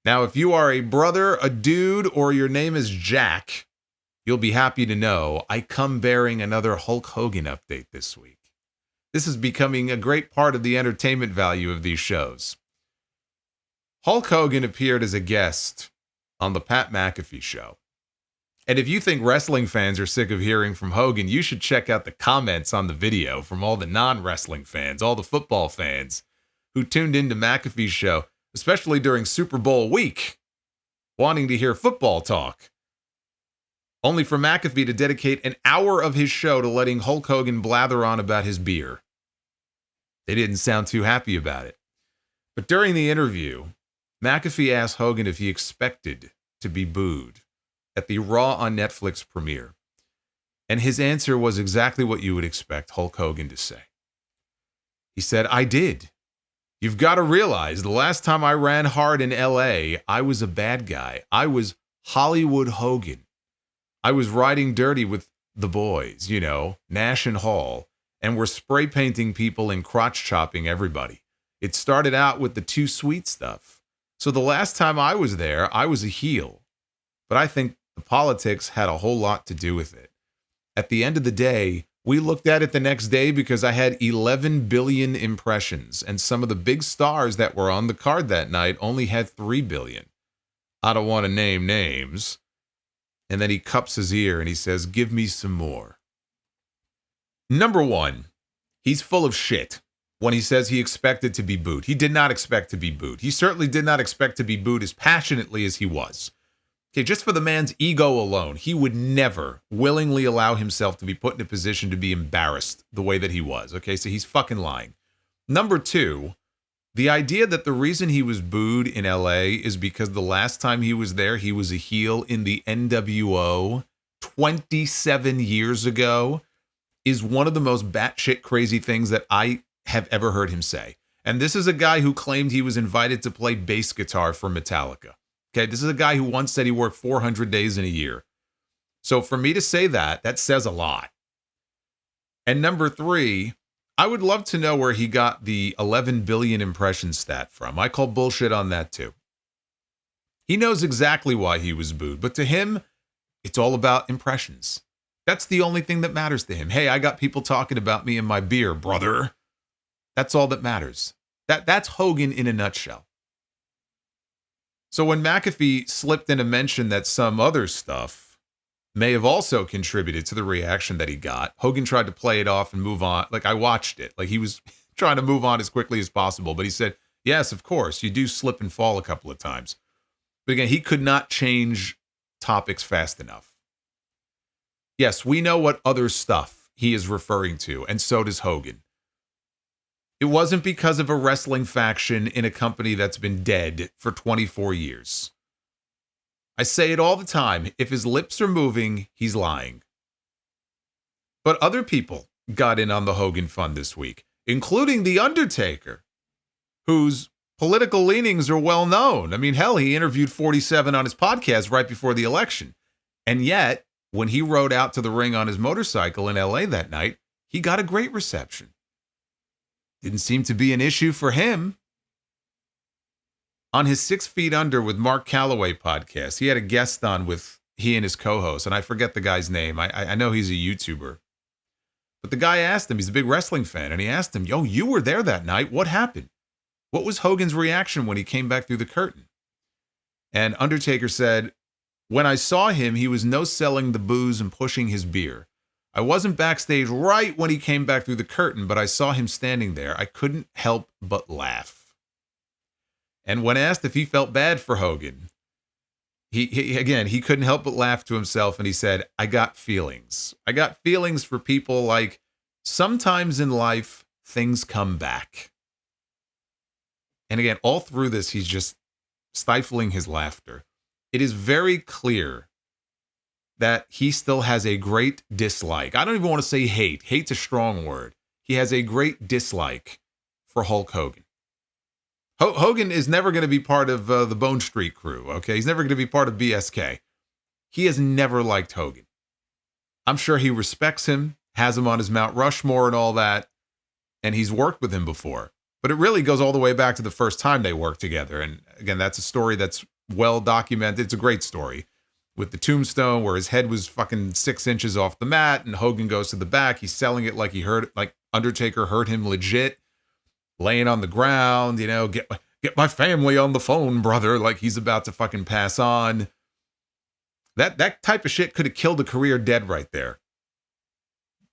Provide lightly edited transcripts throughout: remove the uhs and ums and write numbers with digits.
Now, if you are a brother, a dude, or your name is Jack, you'll be happy to know I come bearing another Hulk Hogan update this week. This is becoming a great part of the entertainment value of these shows. Hulk Hogan appeared as a guest on the Pat McAfee Show. And if you think wrestling fans are sick of hearing from Hogan, you should check out the comments on the video from all the non-wrestling fans, all the football fans who tuned into McAfee's show, especially during Super Bowl week, wanting to hear football talk. Only for McAfee to dedicate an hour of his show to letting Hulk Hogan blather on about his beer. They didn't sound too happy about it. But during the interview, McAfee asked Hogan if he expected to be booed at the Raw on Netflix premiere. And his answer was exactly what you would expect Hulk Hogan to say. He said, "I did. You've got to realize the last time I ran hard in LA, I was a bad guy. I was Hollywood Hogan. I was riding dirty with the boys, Nash and Hall, and we're spray painting people and crotch chopping everybody. It started out with the Too Sweet stuff. So the last time I was there, I was a heel. But I think the politics had a whole lot to do with it. At the end of the day, we looked at it the next day because I had 11 billion impressions, and some of the big stars that were on the card that night only had 3 billion. I don't want to name names." And then he cups his ear and he says, "Give me some more." Number one, he's full of shit when he says he expected to be booed. He did not expect to be booed. He certainly did not expect to be booed as passionately as he was. Okay, just for the man's ego alone, he would never willingly allow himself to be put in a position to be embarrassed the way that he was. Okay, so he's fucking lying. Number two, the idea that the reason he was booed in LA is because the last time he was there, he was a heel in the NWO 27 years ago is one of the most batshit crazy things that I have ever heard him say. And this is a guy who claimed he was invited to play bass guitar for Metallica. Okay, this is a guy who once said he worked 400 days in a year. So for me to say that says a lot. And number three, I would love to know where he got the 11 billion impression stat from. I call bullshit on that too. He knows exactly why he was booed, but to him, it's all about impressions. That's the only thing that matters to him. Hey, I got people talking about me and my beer, brother. That's all that matters. That's Hogan in a nutshell. So when McAfee slipped in a mention that some other stuff may have also contributed to the reaction that he got, Hogan tried to play it off and move on. Like, I watched it. Like, he was trying to move on as quickly as possible. But he said, yes, of course, you do slip and fall a couple of times. But again, he could not change topics fast enough. Yes, we know what other stuff he is referring to, and so does Hogan. It wasn't because of a wrestling faction in a company that's been dead for 24 years. I say it all the time. If his lips are moving, he's lying. But other people got in on the Hogan fun this week, including The Undertaker, whose political leanings are well known. I mean, hell, he interviewed 47 on his podcast right before the election. And yet, when he rode out to the ring on his motorcycle in LA that night, he got a great reception. Didn't seem to be an issue for him. On his 6 Feet Under with Mark Calloway podcast, he had a guest on with he and his co-host, and I forget the guy's name. I know he's a YouTuber. But the guy asked him, he's a big wrestling fan, and he asked him, yo, you were there that night. What happened? What was Hogan's reaction when he came back through the curtain? And Undertaker said, when I saw him, he was no-selling the booze and pushing his beer. I wasn't backstage right when he came back through the curtain, but I saw him standing there. I couldn't help but laugh. And when asked if he felt bad for Hogan, he couldn't help but laugh to himself, and he said, I got feelings. I got feelings for people like sometimes in life, things come back. And again, all through this, he's just stifling his laughter. It is very clear that he still has a great dislike. I don't even want to say hate. Hate's a strong word. He has a great dislike for Hulk Hogan. Hogan is never going to be part of the Bone Street crew, okay? He's never going to be part of BSK. He has never liked Hogan. I'm sure he respects him, has him on his Mount Rushmore and all that, and he's worked with him before. But it really goes all the way back to the first time they worked together. And again, that's a story that's well documented. It's a great story with the tombstone where his head was fucking 6 inches off the mat and Hogan goes to the back. He's selling it like like Undertaker hurt him legit, laying on the ground, get my family on the phone, brother. Like he's about to fucking pass on. That type of shit could have killed a career dead right there.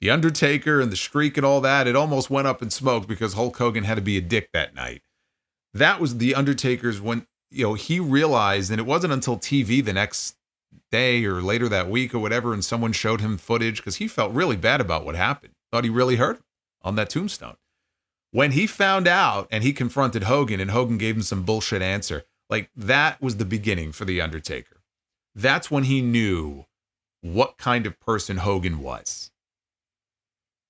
The Undertaker and the streak and all that, it almost went up in smoke because Hulk Hogan had to be a dick that night. That was the Undertaker's when, he realized, and it wasn't until TV the next day or later that week or whatever, and someone showed him footage because he felt really bad about what happened. Thought he really hurt him on that tombstone. When he found out and he confronted Hogan and Hogan gave him some bullshit answer, like that was the beginning for the Undertaker. That's when he knew what kind of person Hogan was.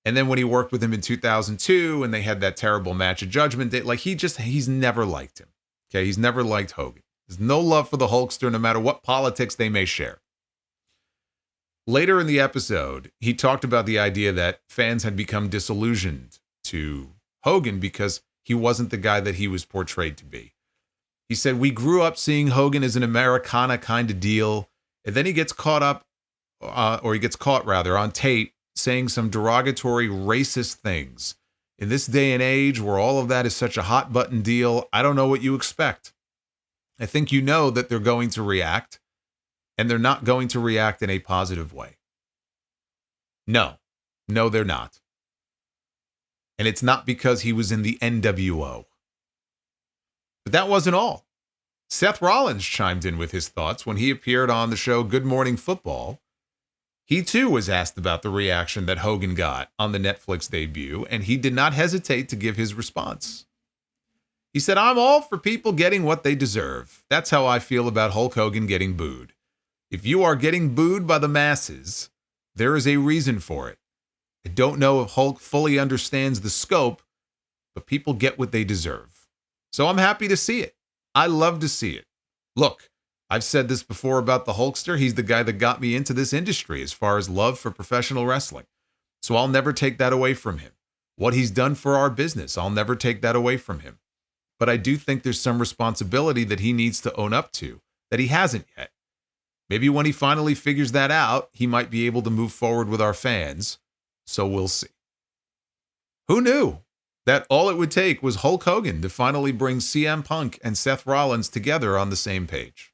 And then when he worked with him in 2002 and they had that terrible match at Judgment Day, like he's never liked him. Okay, he's never liked Hogan. There's no love for the Hulkster, no matter what politics they may share. Later in the episode, he talked about the idea that fans had become disillusioned to Hogan because he wasn't the guy that he was portrayed to be. He said, we grew up seeing Hogan as an Americana kind of deal, and then he gets caught on tape saying some derogatory racist things. In this day and age where all of that is such a hot button deal, I don't know what you expect. I think you know that they're going to react, and they're not going to react in a positive way. No, they're not. And it's not because he was in the NWO. But that wasn't all. Seth Rollins chimed in with his thoughts when he appeared on the show Good Morning Football. He too was asked about the reaction that Hogan got on the Netflix debut, and he did not hesitate to give his response. He said, I'm all for people getting what they deserve. That's how I feel about Hulk Hogan getting booed. If you are getting booed by the masses, there is a reason for it. I don't know if Hulk fully understands the scope, but people get what they deserve. So I'm happy to see it. I love to see it. Look, I've said this before about the Hulkster. He's the guy that got me into this industry as far as love for professional wrestling. So I'll never take that away from him. What he's done for our business, I'll never take that away from him. But I do think there's some responsibility that he needs to own up to that he hasn't yet. Maybe when he finally figures that out, he might be able to move forward with our fans. So we'll see. Who knew that all it would take was Hulk Hogan to finally bring CM Punk and Seth Rollins together on the same page?